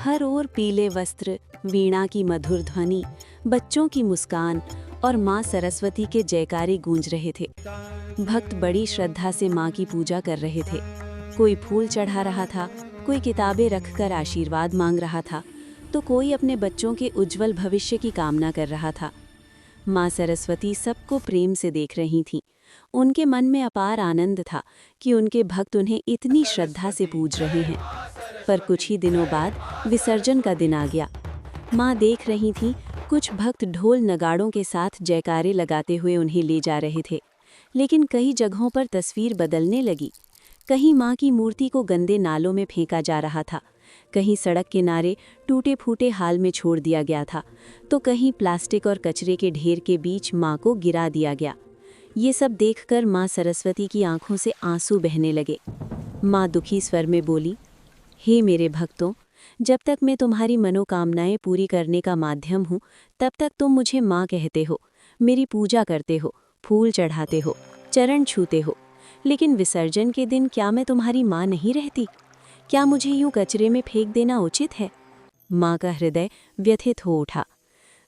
हर ओर पीले वस्त्र, वीणा की मधुर ध्वनि, बच्चों की मुस्कान और माँ सरस्वती के जयकारे गूंज रहे थे। भक्त बड़ी श्रद्धा से माँ की पूजा कर रहे थे। कोई फूल चढ़ा रहा था, कोई किताबें रखकर आशीर्वाद मांग रहा था, तो कोई अपने बच्चों के उज्जवल भविष्य की कामना कर रहा था। माँ सरस्वती सबको प्रेम से देख रही थीं। उनके मन में अपार आनंद था कि उनके भक्त उन्हें इतनी श्रद्धा से पूज रहे हैं। पर कुछ ही दिनों बाद विसर्जन का दिन आ गया। माँ देख रही थीं, कुछ भक्त ढोल नगाड़ों के साथ जयकारे लगाते हुए उन्हें ले जा रहे थे। लेकिन कई जगहों पर तस्वीर बदलने लगी। कहीं माँ की मूर्ति को गंदे नालों में फेंका जा रहा था, कहीं सड़क किनारे टूटे फूटे हाल में छोड़ दिया गया था, तो कहीं प्लास्टिक और कचरे के ढेर के बीच माँ को गिरा दिया गया। ये सब देखकर माँ सरस्वती की आंखों से आंसू बहने लगे। माँ दुखी स्वर में बोली, हे मेरे भक्तों, जब तक मैं तुम्हारी मनोकामनाएं पूरी करने का माध्यम हूँ, तब तक तुम मुझे माँ कहते हो, मेरी पूजा करते हो, फूल चढ़ाते हो, चरण छूते हो। लेकिन विसर्जन के दिन क्या मैं तुम्हारी माँ नहीं रहती? क्या मुझे यूं कचरे में फेंक देना उचित है? माँ का हृदय व्यथित हो उठा।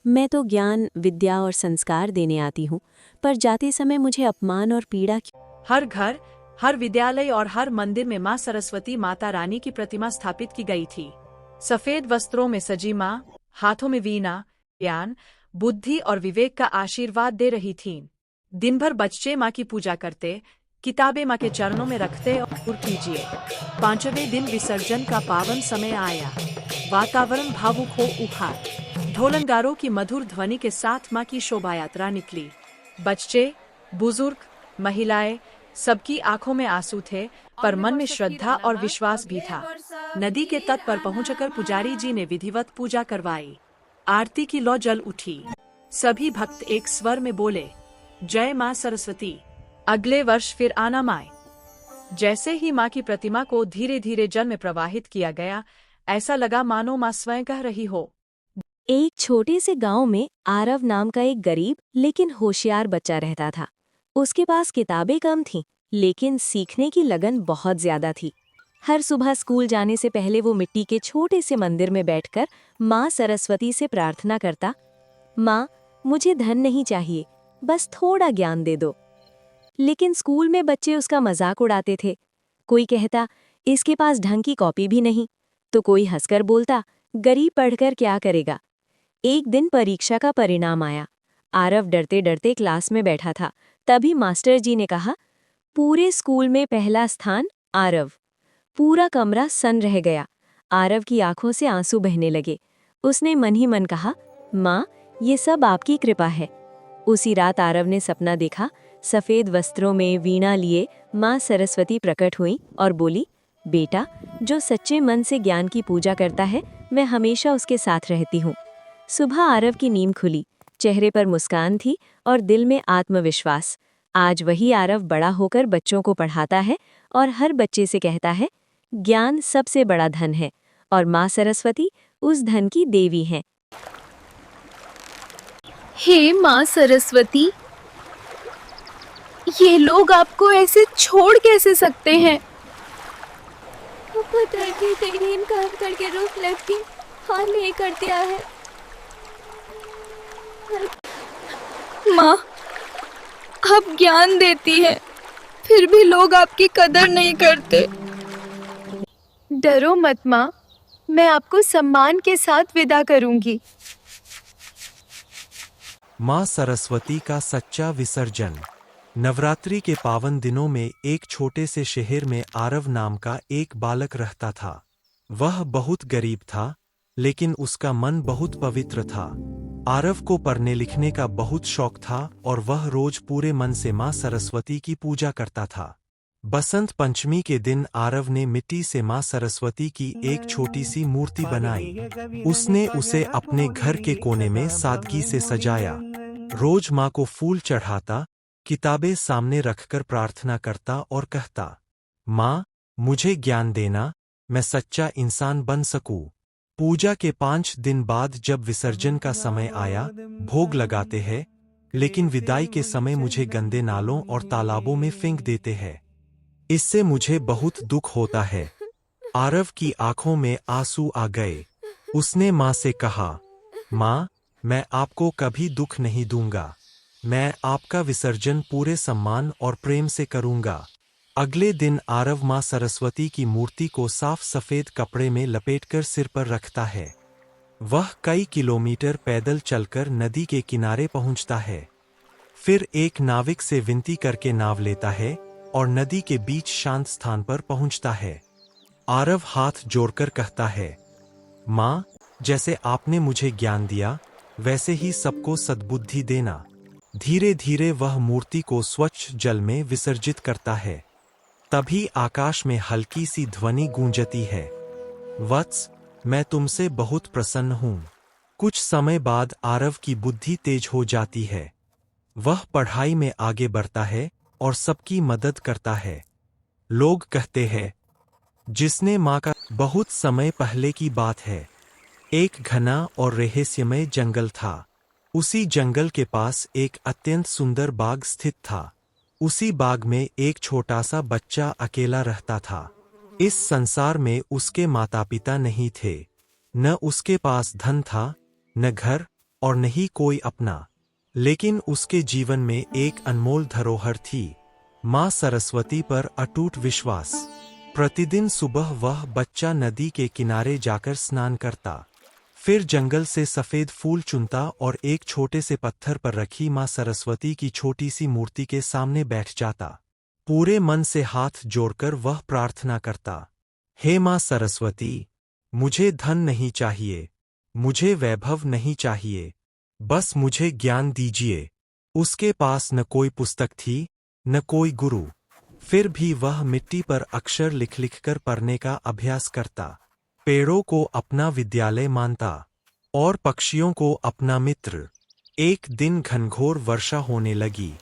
मैं तो ज्ञान, विद्या और संस्कार देने आती हूँ, पर जाते समय मुझे अपमान और पीड़ा क्यों? हर घर, हर विद्यालय और हर मंदिर में माँ सरस्वती माता रानी की प्रतिमा स्थापित की गई थी। सफेद वस्त्रों में सजी माँ, हाथों में वीणा, ज्ञान, बुद्धि और विवेक का आशीर्वाद दे रही थीं। दिन भर बच्चे माँ की पूजा करते, किताबें माँ के चरणों में रखते और कीजिए। पांचवें दिन विसर्जन का पावन समय आया। वातावरण भावुक हो उठा। ढोलनगारों की मधुर ध्वनि के साथ माँ की शोभा यात्रा निकली। बच्चे, बुजुर्ग, महिलाएं, सबकी आंखों में आंसू थे, पर मन में श्रद्धा और विश्वास भी था। नदी के तट पर पहुंचकर पुजारी जी ने विधिवत पूजा करवाई। आरती की लौ जल उठी। सभी भक्त एक स्वर में बोले, जय माँ सरस्वती। अगले वर्ष फिर आना माए। जैसे ही माँ की प्रतिमा को धीरे धीरे जल में प्रवाहित किया गया, ऐसा लगा मानो माँ स्वयं कह रही हो। एक छोटे से गांव में आरव नाम का एक गरीब लेकिन होशियार बच्चा रहता था। उसके पास किताबें कम थीं, लेकिन सीखने की लगन बहुत ज्यादा थी। हर सुबह स्कूल जाने से पहले वो मिट्टी के छोटे से मंदिर में बैठकर माँ सरस्वती से प्रार्थना करता, माँ, मुझे धन नहीं चाहिए, बस थोड़ा ज्ञान दे दो। लेकिन स्कूल में बच्चे उसका मजाक उड़ाते थे। कोई कहता, इसके पास ढंग की कॉपी भी नहीं, तो कोई हंसकर बोलता, गरीब पढ़कर क्या करेगा। एक दिन परीक्षा का परिणाम आया। आरव डरते डरते क्लास में बैठा था। तभी मास्टर जी ने कहा, पूरे स्कूल में पहला स्थान आरव। पूरा कमरा सन्न रह गया। आरव की आंखों से आंसू बहने लगे। उसने मन ही मन कहा, माँ, ये सब आपकी कृपा है। उसी रात आरव ने सपना देखा। सफेद वस्त्रों में वीणा लिए माँ सरस्वती प्रकट हुई और बोली, बेटा, जो सच्चे मन से ज्ञान की पूजा करता है, मैं हमेशा उसके साथ रहती हूँ। सुबह आरव की नींद खुली। चेहरे पर मुस्कान थी और दिल में आत्मविश्वास। आज वही आरव बड़ा होकर बच्चों को पढ़ाता है और हर बच्चे से कहता है, ज्ञान सबसे बड़ा धन है और माँ सरस्वती उस धन की देवी हैं। हे माँ सरस्वती, ये लोग आपको ऐसे छोड़ कैसे सकते हैं? पता नहीं तेरी इनकार करके रोक लगती हाल नहीं कर दिया है। माँ, आप ज्ञान देती हैं, फिर भी लोग आपकी कदर नहीं करते। डरो मत माँ, मैं आपको सम्मान के साथ विदा करूंगी। माँ सरस्वती का सच्चा विसर्जन। नवरात्रि के पावन दिनों में एक छोटे से शहर में आरव नाम का एक बालक रहता था। वह बहुत गरीब था, लेकिन उसका मन बहुत पवित्र था। आरव को पढ़ने लिखने का बहुत शौक था और वह रोज पूरे मन से माँ सरस्वती की पूजा करता था। बसंत पंचमी के दिन आरव ने मिट्टी से माँ सरस्वती की एक छोटी सी मूर्ति बनाई। उसने उसे अपने घर के कोने में सादगी से सजाया। रोज माँ को फूल चढ़ाता, किताबें सामने रखकर प्रार्थना करता और कहता, माँ, मुझे ज्ञान देना, मैं सच्चा इंसान बन सकूं। पूजा के 5 दिन बाद जब विसर्जन का समय आया, भोग लगाते हैं, लेकिन विदाई के समय मुझे गंदे नालों और तालाबों में फेंक देते हैं। इससे मुझे बहुत दुख होता है। आरव की आंखों में आंसू आ गए। उसने माँ से कहा, माँ, मैं आपको कभी दुख नहीं दूंगा। मैं आपका विसर्जन पूरे सम्मान और प्रेम से करूंगा। अगले दिन आरव माँ सरस्वती की मूर्ति को साफ सफेद कपड़े में लपेटकर सिर पर रखता है। वह कई किलोमीटर पैदल चलकर नदी के किनारे पहुंचता है। फिर एक नाविक से विनती करके नाव लेता है और नदी के बीच शांत स्थान पर पहुंचता है। आरव हाथ जोड़कर कहता है, माँ, जैसे आपने मुझे ज्ञान दिया वैसे ही सबको सद्बुद्धि देना। धीरे धीरे वह मूर्ति को स्वच्छ जल में विसर्जित करता है। तभी आकाश में हल्की सी ध्वनि गूंजती है, वत्स, मैं तुमसे बहुत प्रसन्न हूं। कुछ समय बाद आरव की बुद्धि तेज हो जाती है। वह पढ़ाई में आगे बढ़ता है और सबकी मदद करता है। लोग कहते हैं, जिसने माँ का। बहुत समय पहले की बात है। एक घना और रहस्यमय जंगल था। उसी जंगल के पास एक अत्यंत सुंदर बाग स्थित था। उसी बाग में एक छोटा सा बच्चा अकेला रहता था। इस संसार में उसके माता पिता नहीं थे। न उसके पास धन था, न घर और न ही कोई अपना। लेकिन उसके जीवन में एक अनमोल धरोहर थी, माँ सरस्वती पर अटूट विश्वास। प्रतिदिन सुबह वह बच्चा नदी के किनारे जाकर स्नान करता, फिर जंगल से सफेद फूल चुनता और एक छोटे से पत्थर पर रखी माँ सरस्वती की छोटी सी मूर्ति के सामने बैठ जाता। पूरे मन से हाथ जोड़कर वह प्रार्थना करता, हे माँ सरस्वती, मुझे धन नहीं चाहिए, मुझे वैभव नहीं चाहिए, बस मुझे ज्ञान दीजिए। उसके पास न कोई पुस्तक थी, न कोई गुरु। फिर भी वह मिट्टी पर अक्षर लिख लिख कर पढ़ने का अभ्यास करता। पेड़ों को अपना विद्यालय मानता और पक्षियों को अपना मित्र। एक दिन घनघोर वर्षा होने लगी।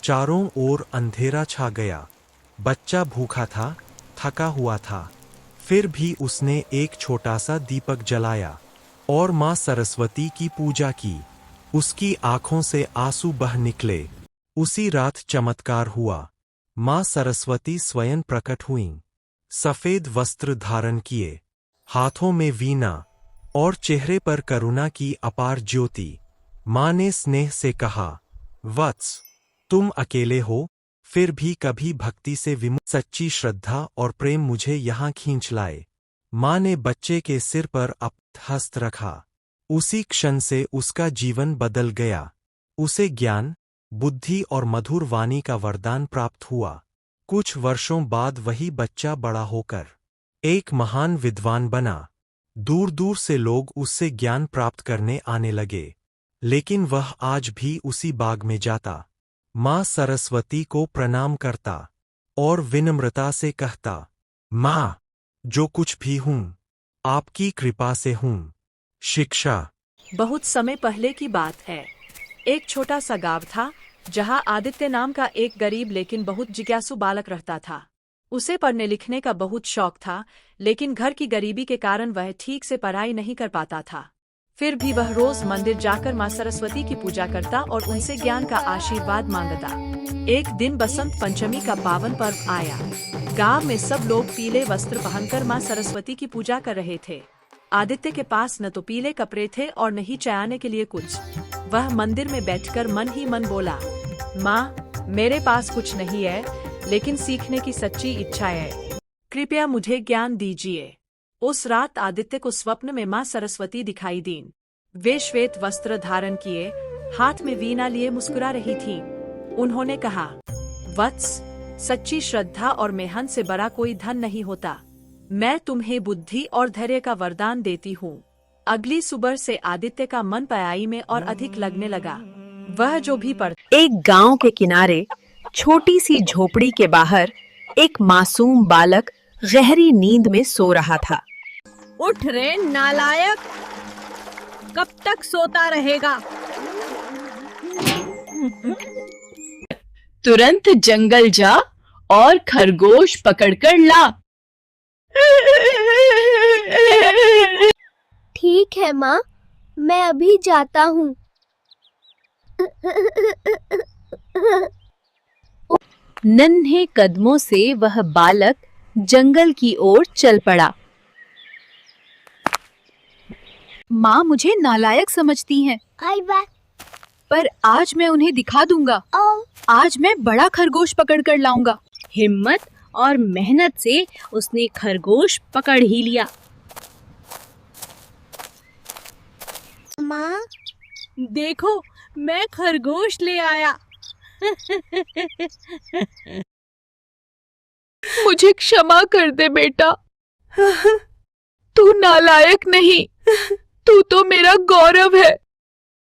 चारों ओर अंधेरा छा गया। बच्चा भूखा था, थका हुआ था। फिर भी उसने एक छोटा सा दीपक जलाया और माँ सरस्वती की पूजा की। उसकी आंखों से आंसू बह निकले। उसी रात चमत्कार हुआ। माँ सरस्वती स्वयं प्रकट हुईं। सफेद वस्त्र धारण किए, हाथों में वीणा और चेहरे पर करुणा की अपार ज्योति। माँ ने स्नेह से कहा, वत्स, तुम अकेले हो, फिर भी कभी भक्ति से विमुख सच्ची श्रद्धा और प्रेम मुझे यहाँ खींच लाए। माँ ने बच्चे के सिर पर अपना हस्त रखा। उसी क्षण से उसका जीवन बदल गया। उसे ज्ञान, बुद्धि और मधुर वाणी का वरदान प्राप्त हुआ। कुछ वर्षों बाद वही बच्चा बड़ा होकर एक महान विद्वान बना। दूर दूर से लोग उससे ज्ञान प्राप्त करने आने लगे। लेकिन वह आज भी उसी बाग में जाता, माँ सरस्वती को प्रणाम करता और विनम्रता से कहता, माँ, जो कुछ भी हूँ, आपकी कृपा से हूँ। शिक्षा। बहुत समय पहले की बात है। एक छोटा सा गांव था जहां आदित्य नाम का एक गरीब लेकिन बहुत जिज्ञासु बालक रहता था। उसे पढ़ने लिखने का बहुत शौक था, लेकिन घर की गरीबी के कारण वह ठीक से पढ़ाई नहीं कर पाता था। फिर भी वह रोज मंदिर जाकर माँ सरस्वती की पूजा करता और उनसे ज्ञान का आशीर्वाद मांगता। एक दिन बसंत पंचमी का पावन पर्व आया। गांव में सब लोग पीले वस्त्र पहनकर माँ सरस्वती की पूजा कर रहे थे। आदित्य के पास न तो पीले कपड़े थे और न ही चयाने के लिए कुछ। वह मंदिर में बैठकर मन ही मन बोला, माँ, मेरे पास कुछ नहीं है, लेकिन सीखने की सच्ची इच्छा है। कृपया मुझे ज्ञान दीजिए। उस रात आदित्य को स्वप्न में माँ सरस्वती दिखाई दीं। वे श्वेत वस्त्र धारण किए, हाथ में वीणा लिए मुस्कुरा रही थीं। उन्होंने कहा, वत्स, सच्ची श्रद्धा और मेहनत से बड़ा कोई धन नहीं होता। मैं तुम्हें बुद्धि और धैर्य का वरदान देती हूँ। अगली सुबह से आदित्य का मन पढ़ाई में और अधिक लगने लगा। वह जो भी पढ़ता। एक गांव के किनारे छोटी सी झोपड़ी के बाहर एक मासूम बालक गहरी नींद में सो रहा था। उठ रे नालायक, कब तक सोता रहेगा? तुरंत जंगल जा और खरगोश पकड़कर ला। ठीक है माँ, मैं अभी जाता हूँ। नन्हे कदमों से वह बालक जंगल की ओर चल पड़ा। माँ मुझे नालायक समझती हैं, आई बात। पर आज मैं उन्हें दिखा दूंगा। आज मैं बड़ा खरगोश पकड़ कर लाऊंगा। हिम्मत और मेहनत से उसने खरगोश पकड़ ही लिया। माँ, देखो, मैं खरगोश ले आया। मुझे क्षमा कर दे बेटा, तू नालायक नहीं, तू तो मेरा गौरव है।